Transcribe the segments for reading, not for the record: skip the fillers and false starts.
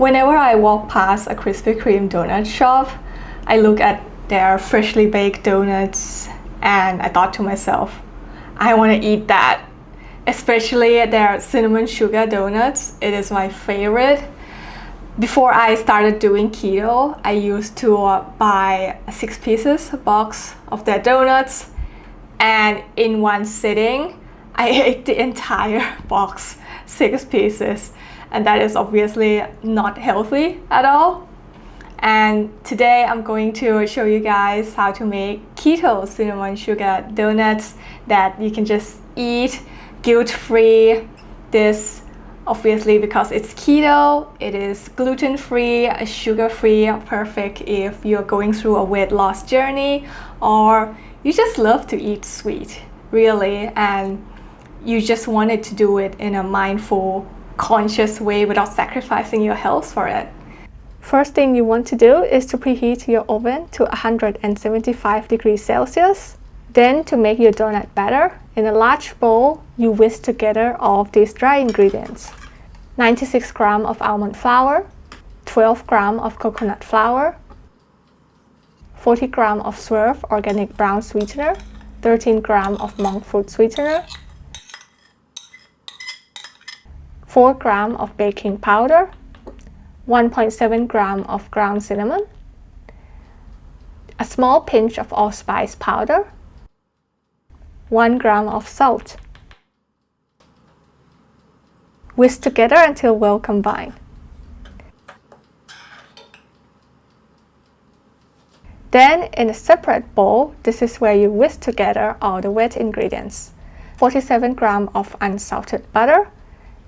Whenever I walk past a Krispy Kreme donut shop, I look at their freshly baked donuts and I thought to myself, I want to eat that. Especially their cinnamon sugar donuts. It is my favorite. Before I started doing keto, I used to buy a 6 pieces box of their donuts, and in one sitting I ate the entire box, 6 pieces, and that is obviously not healthy at all. And today I'm going to show you guys how to make keto cinnamon sugar donuts that you can just eat guilt-free. This obviously because it's keto, it is gluten-free, sugar-free, perfect if you're going through a weight loss journey or you just love to eat sweet, really, and you just wanted to do it in a mindful, conscious way without sacrificing your health for it. First thing you want to do is to preheat your oven to 175 degrees Celsius. Then, to make your donut batter, in a large bowl, you whisk together all of these dry ingredients. 96 grams of almond flour, 12 grams of coconut flour, 40 grams of Swerve Organic Brown sweetener, 13 grams of monk fruit sweetener, 4 grams of baking powder, 1.7 grams of ground cinnamon, a small pinch of allspice powder, 1 gram of salt. Whisk together until well combined. Then, in a separate bowl, this is where you whisk together all the wet ingredients. 47 grams of unsalted butter.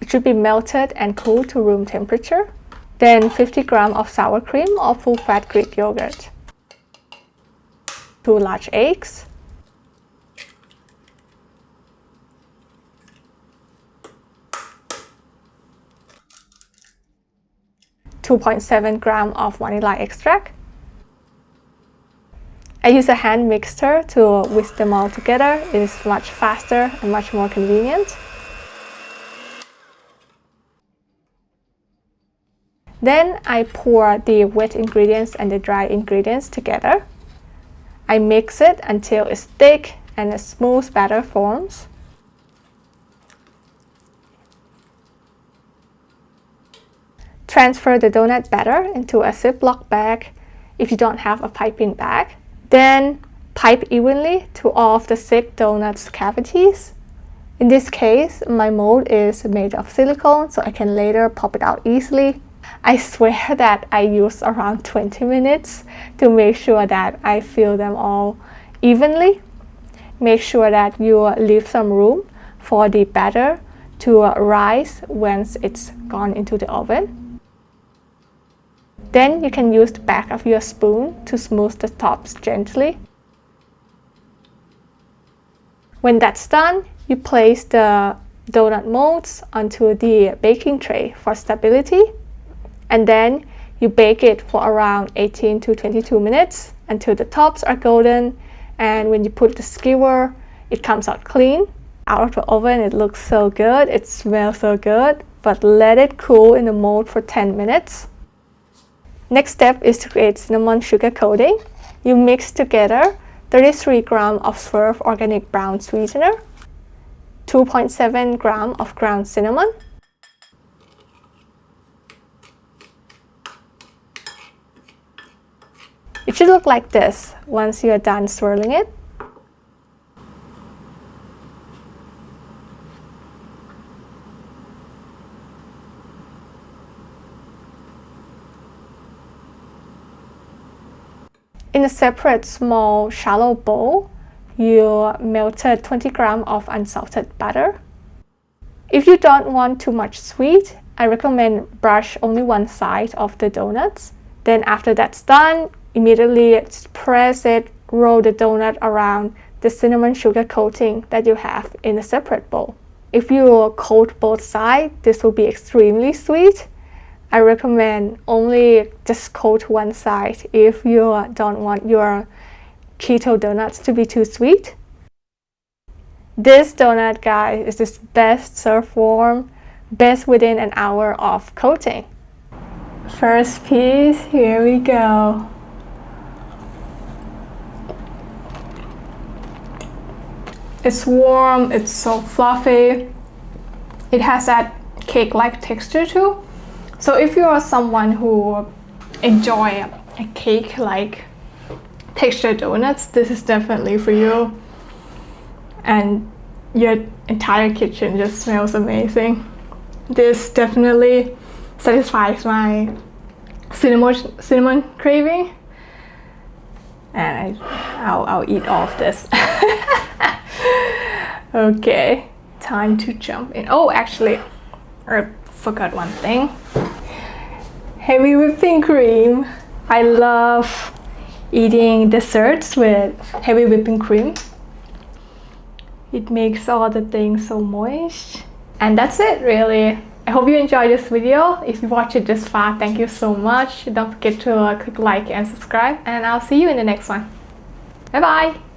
It should be melted and cooled to room temperature. Then 50 grams of sour cream or full-fat Greek yogurt. 2 large eggs. 2.7 grams of vanilla extract. I use a hand mixer to whisk them all together. It is much faster and much more convenient. Then I pour the wet ingredients and the dry ingredients together. I mix it until it's thick and a smooth batter forms. Transfer the donut batter into a Ziploc bag if you don't have a piping bag. Then pipe evenly to all of the 6 donuts cavities. In this case, my mold is made of silicone, so I can later pop it out easily. I swear that I use around 20 minutes to make sure that I fill them all evenly. Make sure that you leave some room for the batter to rise once it's gone into the oven. Then you can use the back of your spoon to smooth the tops gently. When that's done, you place the donut molds onto the baking tray for stability. And then you bake it for around 18 to 22 minutes until the tops are golden. And when you put the skewer, it comes out clean. Out of the oven, it looks so good, it smells so good. But let it cool in the mold for 10 minutes. Next step is to create cinnamon sugar coating. You mix together 33 grams of Swerve Organic Brown sweetener, 2.7 grams of ground cinnamon, it should look like this once you're done swirling it. In a separate small shallow bowl, you melted 20 grams of unsalted butter. If you don't want too much sweet, I recommend brush only one side of the donuts. Then after that's done, immediately press it, roll the donut around the cinnamon sugar coating that you have in a separate bowl. If you coat both sides, this will be extremely sweet. I recommend only just coat one side if you don't want your keto donuts to be too sweet. This donut, guys, is the best served warm, best within an hour of coating. first piece, here we go. It's warm, it's so fluffy. It has that cake-like texture too. So if you are someone who enjoy a cake-like texture donuts, this is definitely for you. And your entire kitchen just smells amazing. This definitely satisfies my cinnamon craving, and I'll eat all of this. Okay, time to jump in. Oh, actually, I forgot one thing. Heavy whipping cream. I love eating desserts with heavy whipping cream. It makes all the things so moist. And that's it, really. I hope you enjoyed this video. If you watched it this far, thank you so much. Don't forget to click like and subscribe, and I'll see you in the next one. Bye bye.